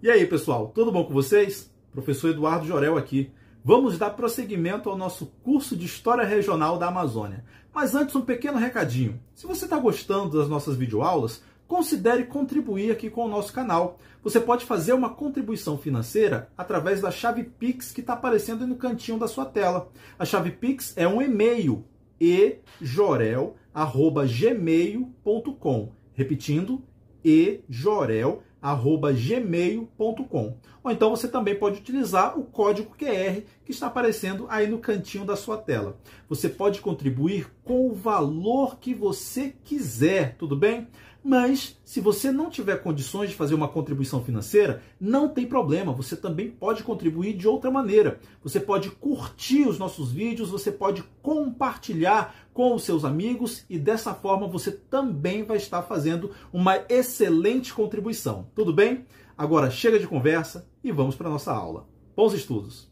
E aí, pessoal, tudo bom com vocês? Professor Eduardo Jorel aqui. Vamos dar prosseguimento ao nosso curso de História Regional da Amazônia. Mas antes, um pequeno recadinho. Se você está gostando das nossas videoaulas, considere contribuir aqui com o nosso canal. Você pode fazer uma contribuição financeira através da chave Pix que está aparecendo aí no cantinho da sua tela. A chave Pix é um e-mail, ejorel@gmail.com. Repetindo, ejorel@gmail.com. Ou então você também pode utilizar o código QR que está aparecendo aí no cantinho da sua tela. Você pode contribuir com o valor que você quiser, tudo bem? Mas, se você não tiver condições de fazer uma contribuição financeira, não tem problema, você também pode contribuir de outra maneira. Você pode curtir os nossos vídeos, você pode compartilhar com os seus amigos e dessa forma você também vai estar fazendo uma excelente contribuição. Tudo bem? Agora chega de conversa e vamos para a nossa aula. Bons estudos!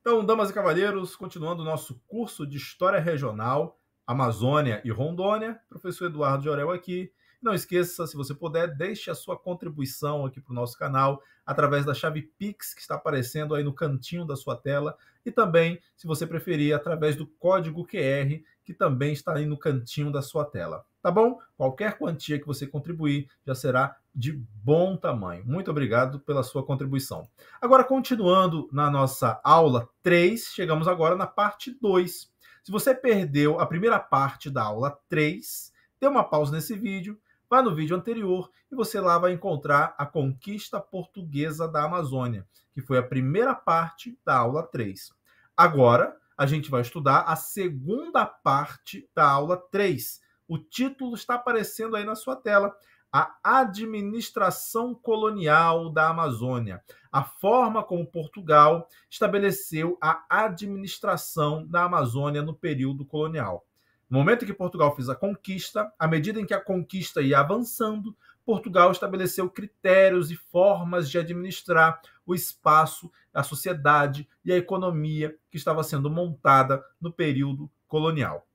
Então, damas e cavalheiros, continuando o nosso curso de História Regional, Amazônia e Rondônia, professor Eduardo Jorel aqui. Não esqueça, se você puder, deixe a sua contribuição aqui para o nosso canal através da chave Pix que está aparecendo aí no cantinho da sua tela e também, se você preferir, através do código QR que também está aí no cantinho da sua tela. Tá bom? Qualquer quantia que você contribuir já será de bom tamanho. Muito obrigado pela sua contribuição. Agora, continuando na nossa aula 3, chegamos agora na parte 2. Se você perdeu a primeira parte da aula 3, dê uma pausa nesse vídeo, vá no vídeo anterior e você lá vai encontrar a conquista portuguesa da Amazônia, que foi a primeira parte da aula 3. Agora, a gente vai estudar a segunda parte da aula 3. O título está aparecendo aí na sua tela. A administração colonial da Amazônia. A forma como Portugal estabeleceu a administração da Amazônia no período colonial. No momento em que Portugal fez a conquista, à medida em que a conquista ia avançando, Portugal estabeleceu critérios e formas de administrar o espaço, a sociedade e a economia que estava sendo montada no período colonial.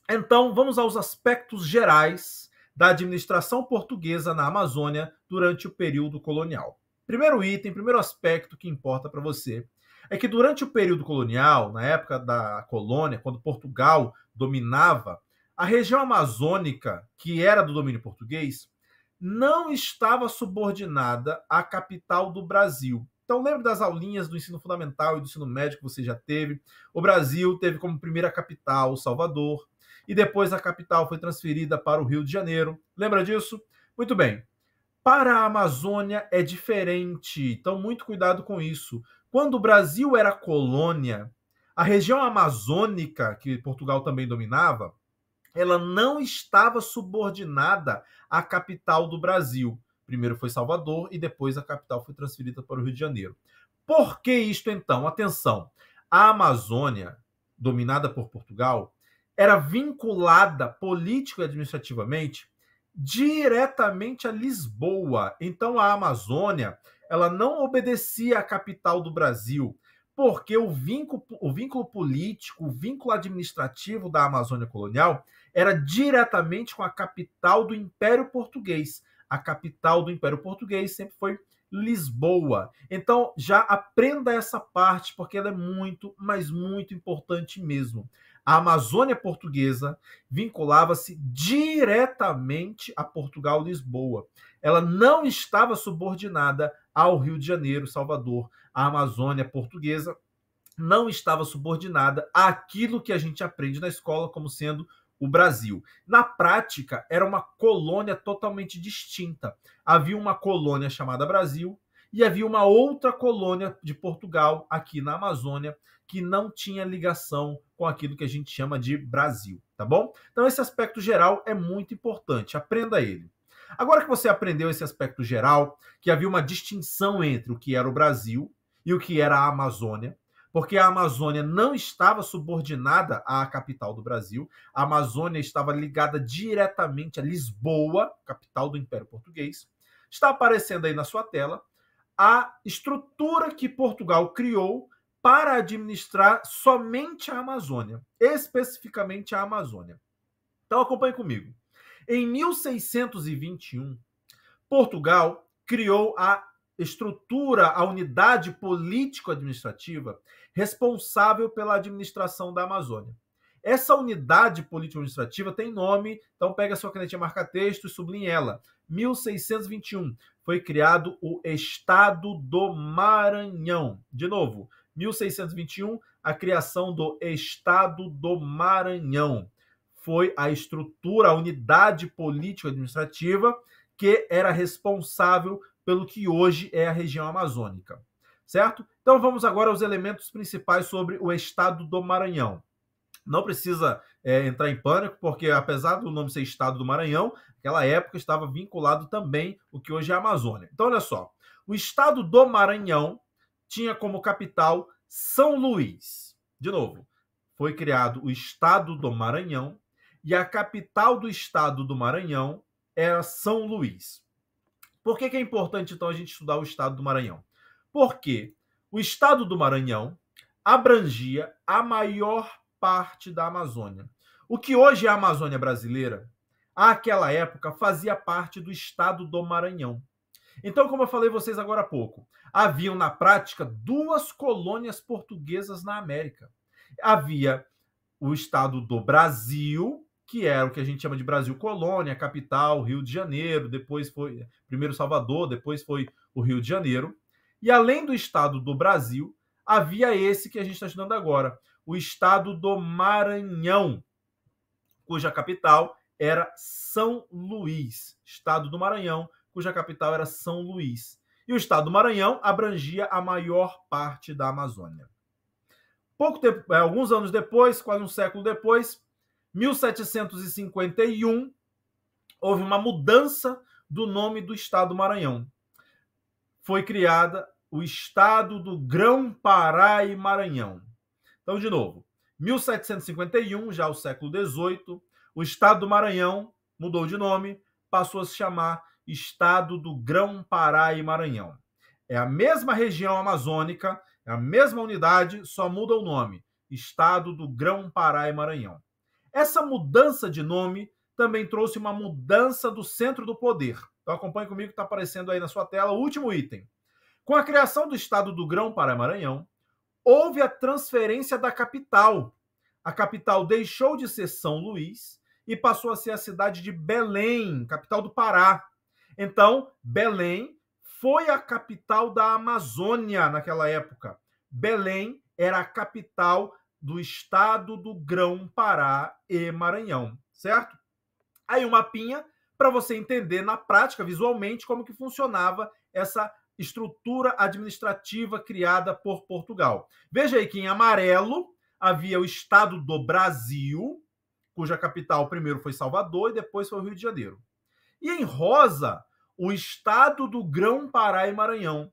Então, vamos aos aspectos gerais da administração portuguesa na Amazônia durante o período colonial. Primeiro item, primeiro aspecto que importa para você é que durante o período colonial, na época da colônia, quando Portugal dominava, a região amazônica, que era do domínio português, não estava subordinada à capital do Brasil. Então, lembre das aulinhas do ensino fundamental e do ensino médio que você já teve. O Brasil teve como primeira capital Salvador, e depois a capital foi transferida para o Rio de Janeiro. Lembra disso? Muito bem. Para a Amazônia é diferente, então muito cuidado com isso. Quando o Brasil era colônia, a região amazônica, que Portugal também dominava, ela não estava subordinada à capital do Brasil. Primeiro foi Salvador e depois a capital foi transferida para o Rio de Janeiro. Por que isto então? Atenção, a Amazônia, dominada por Portugal, era vinculada político e administrativamente diretamente a Lisboa. Então a Amazônia, ela não obedecia à capital do Brasil, porque o vínculo político, o vínculo administrativo da Amazônia colonial era diretamente com a capital do Império Português. A capital do Império Português sempre foi Lisboa. Então já aprenda essa parte, porque ela é muito, mas muito importante mesmo. A Amazônia portuguesa vinculava-se diretamente a Portugal-Lisboa. Ela não estava subordinada ao Rio de Janeiro, Salvador. A Amazônia portuguesa não estava subordinada àquilo que a gente aprende na escola como sendo o Brasil. Na prática, era uma colônia totalmente distinta. Havia uma colônia chamada Brasil e havia uma outra colônia de Portugal aqui na Amazônia que não tinha ligação com aquilo que a gente chama de Brasil, tá bom? Então esse aspecto geral é muito importante, aprenda ele. Agora que você aprendeu esse aspecto geral, que havia uma distinção entre o que era o Brasil e o que era a Amazônia, porque a Amazônia não estava subordinada à capital do Brasil, a Amazônia estava ligada diretamente a Lisboa, capital do Império Português. Está aparecendo aí na sua tela a estrutura que Portugal criou para administrar somente a Amazônia, especificamente a Amazônia. Então acompanhe comigo. Em 1621, Portugal criou a estrutura a unidade político-administrativa responsável pela administração da Amazônia. Essa unidade político-administrativa tem nome, então pega sua canetinha marca-texto e sublinhe ela. 1621, foi criado o Estado do Maranhão. De novo, 1621, a criação do Estado do Maranhão. Foi a estrutura, a unidade político-administrativa que era responsável pelo que hoje é a região amazônica, certo? Então vamos agora aos elementos principais sobre o Estado do Maranhão. Não precisa entrar em pânico, porque apesar do nome ser Estado do Maranhão, naquela época estava vinculado também o que hoje é a Amazônia. Então olha só, o Estado do Maranhão tinha como capital São Luís. De novo, foi criado o Estado do Maranhão e a capital do Estado do Maranhão era São Luís. Por que é importante, então, a gente estudar o Estado do Maranhão? Porque o Estado do Maranhão abrangia a maior parte da Amazônia. O que hoje é a Amazônia brasileira, àquela época, fazia parte do Estado do Maranhão. Então, como eu falei a vocês agora há pouco, haviam, na prática, 2 colônias portuguesas na América. Havia o Estado do Brasil, que era o que a gente chama de Brasil Colônia, capital, Rio de Janeiro, depois foi primeiro Salvador, depois foi o Rio de Janeiro. E além do Estado do Brasil, havia esse que a gente está estudando agora, o Estado do Maranhão, cuja capital era São Luís. Estado do Maranhão, cuja capital era São Luís. E o Estado do Maranhão abrangia a maior parte da Amazônia. Pouco tempo, alguns anos depois, quase um século depois, 1751, houve uma mudança do nome do Estado do Maranhão. Foi criada o Estado do Grão-Pará e Maranhão. Então, de novo, 1751, já o século XVIII, o Estado do Maranhão mudou de nome, passou a se chamar Estado do Grão-Pará e Maranhão. É a mesma região amazônica, é a mesma unidade, só muda o nome. Estado do Grão-Pará e Maranhão. Essa mudança de nome também trouxe uma mudança do centro do poder. Então acompanhe comigo que está aparecendo aí na sua tela o último item. Com a criação do Estado do Grão-Pará e Maranhão, houve a transferência da capital. A capital deixou de ser São Luís e passou a ser a cidade de Belém, capital do Pará. Então, Belém foi a capital da Amazônia naquela época. Belém era a capital do Estado do Grão-Pará e Maranhão, certo? Aí um mapinha para você entender na prática, visualmente, como que funcionava essa estrutura administrativa criada por Portugal. Veja aí que em amarelo havia o Estado do Brasil, cuja capital primeiro foi Salvador e depois foi o Rio de Janeiro. E em rosa, o Estado do Grão-Pará e Maranhão.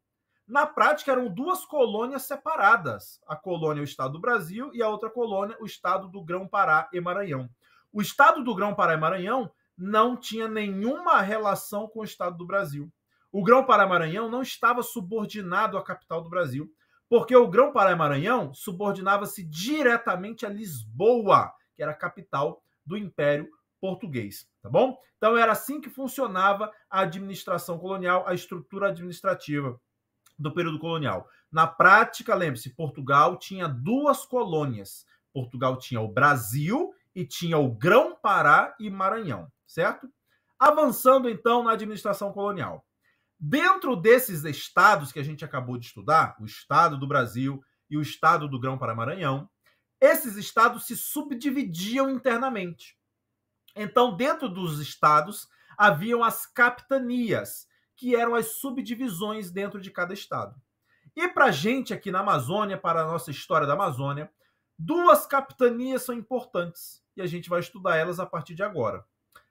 Na prática, eram 2 colônias separadas. A colônia, o Estado do Brasil, e a outra colônia, o Estado do Grão-Pará e Maranhão. O Estado do Grão-Pará e Maranhão não tinha nenhuma relação com o Estado do Brasil. O Grão-Pará e Maranhão não estava subordinado à capital do Brasil, porque o Grão-Pará e Maranhão subordinava-se diretamente a Lisboa, que era a capital do Império Português, tá bom? Então era assim que funcionava a administração colonial, a estrutura administrativa do período colonial. Na prática, lembre-se, Portugal tinha 2 colônias. Portugal tinha o Brasil e tinha o Grão-Pará e Maranhão, certo? Avançando, então, na administração colonial. Dentro desses estados que a gente acabou de estudar, o Estado do Brasil e o Estado do Grão-Pará e Maranhão, esses estados se subdividiam internamente. Então, dentro dos estados, haviam as capitanias, que eram as subdivisões dentro de cada estado. E para a gente aqui na Amazônia, para a nossa história da Amazônia, 2 capitanias são importantes e a gente vai estudar elas a partir de agora.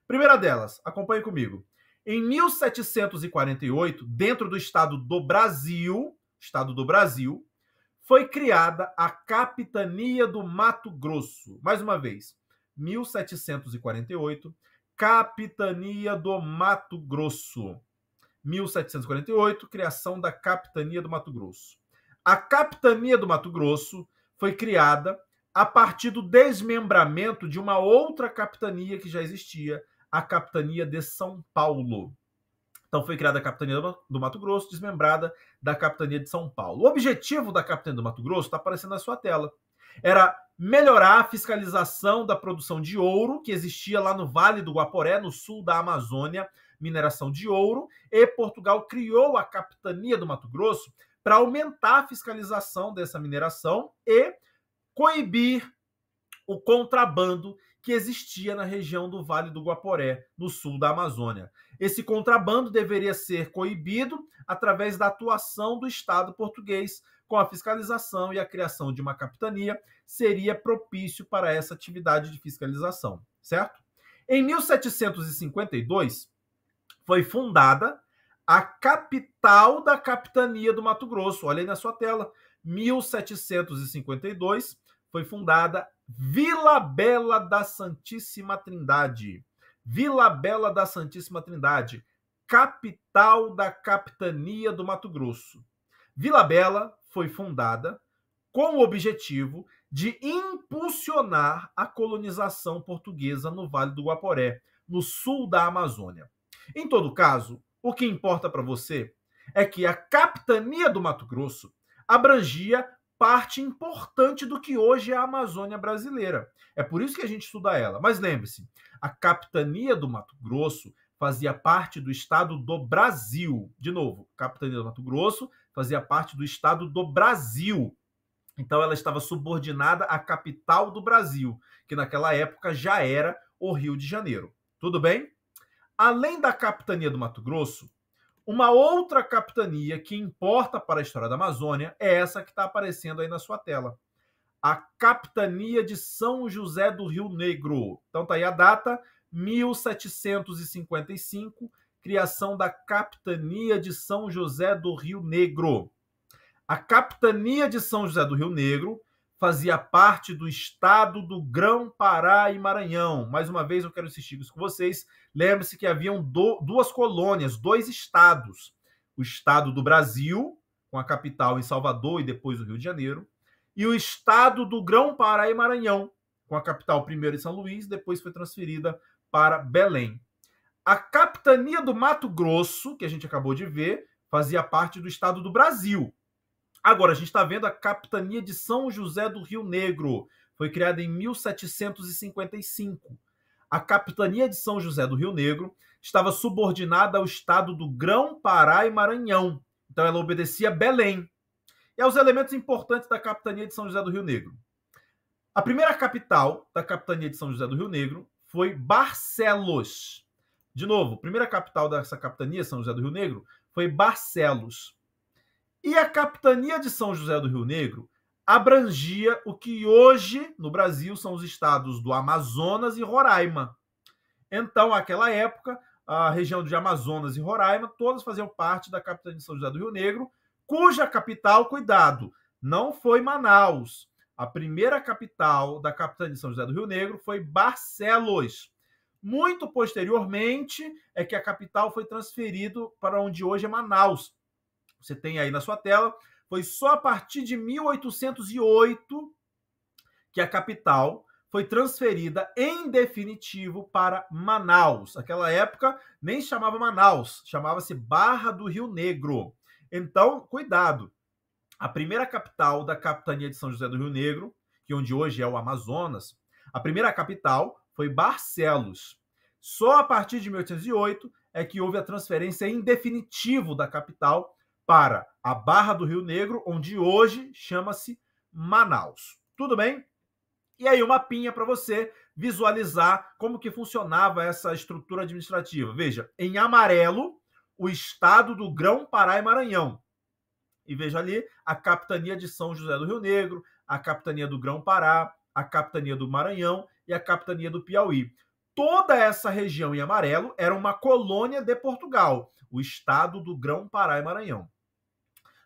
Primeira delas, acompanhe comigo. Em 1748, dentro do Estado do Brasil, foi criada a Capitania do Mato Grosso. Mais uma vez, 1748, Capitania do Mato Grosso. 1748, criação da Capitania do Mato Grosso. A Capitania do Mato Grosso foi criada a partir do desmembramento de uma outra capitania que já existia, a Capitania de São Paulo. Então foi criada a Capitania do Mato Grosso, desmembrada da Capitania de São Paulo. O objetivo da Capitania do Mato Grosso está aparecendo na sua tela. Era melhorar a fiscalização da produção de ouro que existia lá no Vale do Guaporé, no sul da Amazônia, mineração de ouro, e Portugal criou a Capitania do Mato Grosso para aumentar a fiscalização dessa mineração e coibir o contrabando que existia na região do Vale do Guaporé, no sul da Amazônia. Esse contrabando deveria ser coibido através da atuação do Estado português, com a fiscalização e a criação de uma capitania, seria propício para essa atividade de fiscalização, certo? Em 1752, foi fundada a capital da Capitania do Mato Grosso. Olha aí na sua tela. 1752, foi fundada Vila Bela da Santíssima Trindade. Vila Bela da Santíssima Trindade, capital da Capitania do Mato Grosso. Vila Bela foi fundada com o objetivo de impulsionar a colonização portuguesa no Vale do Guaporé, no sul da Amazônia. Em todo caso, o que importa para você é que a Capitania do Mato Grosso abrangia parte importante do que hoje é a Amazônia brasileira. É por isso que a gente estuda ela. Mas lembre-se, a Capitania do Mato Grosso fazia parte do estado do Brasil. De novo, Capitania do Mato Grosso fazia parte do estado do Brasil. Então ela estava subordinada à capital do Brasil, que naquela época já era o Rio de Janeiro. Tudo bem? Além da Capitania do Mato Grosso, uma outra capitania que importa para a história da Amazônia é essa que está aparecendo aí na sua tela. A Capitania de São José do Rio Negro. Então tá aí a data, 1755, criação da Capitania de São José do Rio Negro. A Capitania de São José do Rio Negro fazia parte do estado do Grão-Pará e Maranhão. Mais uma vez eu quero insistir isso com vocês. Lembre-se que haviam duas colônias, dois estados. O estado do Brasil, com a capital em Salvador e depois o Rio de Janeiro, e o estado do Grão-Pará e Maranhão, com a capital primeiro em São Luís, depois foi transferida para Belém. A Capitania do Mato Grosso, que a gente acabou de ver, fazia parte do estado do Brasil. Agora, a gente está vendo a Capitania de São José do Rio Negro. Foi criada em 1755. A Capitania de São José do Rio Negro estava subordinada ao estado do Grão-Pará e Maranhão. Então, ela obedecia a Belém. E aos elementos importantes da Capitania de São José do Rio Negro. A primeira capital da Capitania de São José do Rio Negro foi Barcelos. De novo, a primeira capital dessa Capitania, São José do Rio Negro, foi Barcelos. E a Capitania de São José do Rio Negro abrangia o que hoje, no Brasil, são os estados do Amazonas e Roraima. Então, naquela época, a região de Amazonas e Roraima, todas faziam parte da Capitania de São José do Rio Negro, cuja capital, cuidado, não foi Manaus. A primeira capital da Capitania de São José do Rio Negro foi Barcelos. Muito posteriormente, é que a capital foi transferida para onde hoje é Manaus. Você tem aí na sua tela, foi só a partir de 1808 que a capital foi transferida em definitivo para Manaus. Naquela época nem chamava Manaus, chamava-se Barra do Rio Negro. Então, cuidado. A primeira capital da Capitania de São José do Rio Negro, que onde hoje é o Amazonas, a primeira capital foi Barcelos. Só a partir de 1808 é que houve a transferência em definitivo da capital para a Barra do Rio Negro, onde hoje chama-se Manaus. Tudo bem? E aí, um mapinha para você visualizar como que funcionava essa estrutura administrativa. Veja, em amarelo, o estado do Grão-Pará e Maranhão. E veja ali a Capitania de São José do Rio Negro, a Capitania do Grão-Pará, a Capitania do Maranhão e a Capitania do Piauí. Toda essa região em amarelo era uma colônia de Portugal, o estado do Grão-Pará e Maranhão.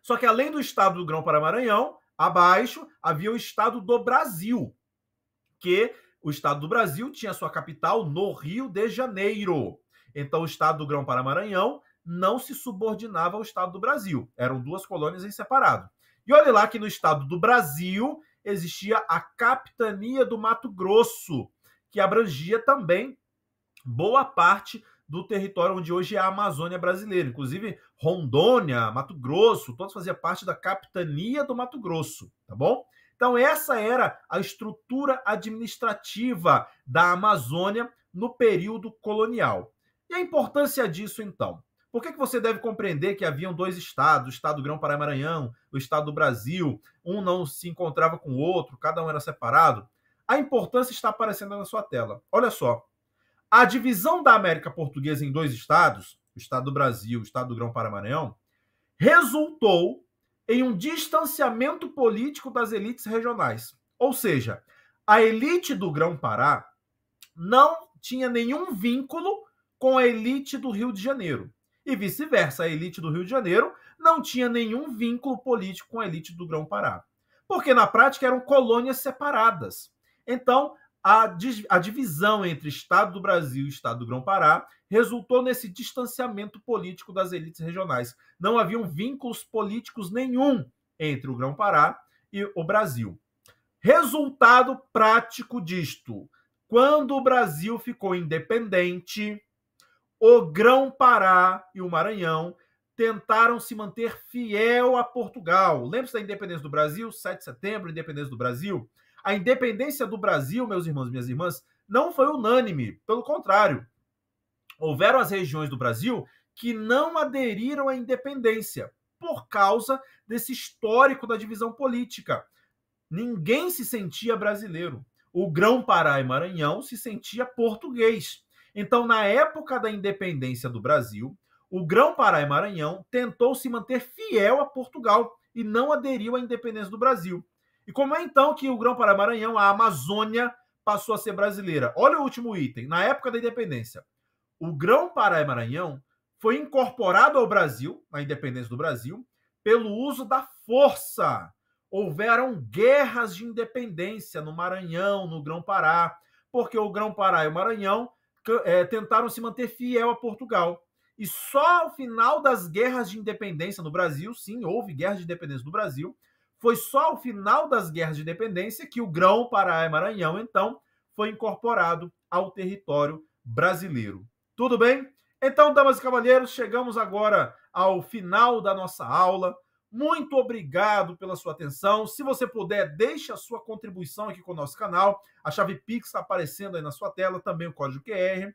Só que além do estado do Grão-Pará e Maranhão, abaixo havia o estado do Brasil, que o estado do Brasil tinha sua capital no Rio de Janeiro. Então o estado do Grão-Pará e Maranhão não se subordinava ao estado do Brasil. Eram duas colônias em separado. E olha lá que no estado do Brasil existia a Capitania do Mato Grosso, que abrangia também boa parte do território onde hoje é a Amazônia brasileira. Inclusive, Rondônia, Mato Grosso, todos faziam parte da capitania do Mato Grosso, tá bom? Então, essa era a estrutura administrativa da Amazônia no período colonial. E a importância disso, então? Por que você deve compreender que haviam dois estados, o estado do Grão-Pará e Maranhão, o estado do Brasil, um não se encontrava com o outro, cada um era separado? A importância está aparecendo na sua tela. Olha só, a divisão da América Portuguesa em dois estados, o estado do Brasil e o estado do Grão-Pará e Maranhão, resultou em um distanciamento político das elites regionais. Ou seja, a elite do Grão-Pará não tinha nenhum vínculo com a elite do Rio de Janeiro. E vice-versa, a elite do Rio de Janeiro não tinha nenhum vínculo político com a elite do Grão-Pará. Porque, na prática, eram colônias separadas. Então, a divisão entre Estado do Brasil e Estado do Grão-Pará resultou nesse distanciamento político das elites regionais. Não haviam vínculos políticos nenhum entre o Grão-Pará e o Brasil. Resultado prático disto: quando o Brasil ficou independente, o Grão-Pará e o Maranhão tentaram se manter fiel a Portugal. Lembra-se da independência do Brasil? 7 de setembro, independência do Brasil. A independência do Brasil, meus irmãos e minhas irmãs, não foi unânime. Pelo contrário, houveram as regiões do Brasil que não aderiram à independência por causa desse histórico da divisão política. Ninguém se sentia brasileiro. O Grão-Pará e Maranhão se sentia português. Então, na época da independência do Brasil, o Grão-Pará e Maranhão tentou se manter fiel a Portugal e não aderiu à independência do Brasil. E como é então que o Grão-Pará e Maranhão, a Amazônia, passou a ser brasileira? Olha o último item. Na época da independência, o Grão-Pará e Maranhão foi incorporado ao Brasil, na independência do Brasil, pelo uso da força. Houveram guerras de independência no Maranhão, no Grão-Pará, porque o Grão-Pará e o Maranhão tentaram se manter fiel a Portugal. E só ao final das guerras de independência no Brasil, sim, houve guerras de independência no Brasil, foi só ao final das guerras de independência que o Grão-Pará e Maranhão, então, foi incorporado ao território brasileiro. Tudo bem? Então, damas e cavalheiros, chegamos agora ao final da nossa aula. Muito obrigado pela sua atenção. Se você puder, deixe a sua contribuição aqui com o nosso canal. A chave Pix está aparecendo aí na sua tela, também o código QR.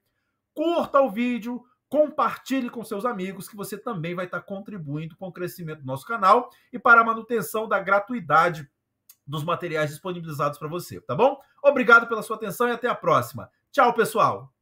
Curta o vídeo, compartilhe com seus amigos, que você também vai estar contribuindo com o crescimento do nosso canal e para a manutenção da gratuidade dos materiais disponibilizados para você, tá bom? Obrigado pela sua atenção e até a próxima. Tchau, pessoal!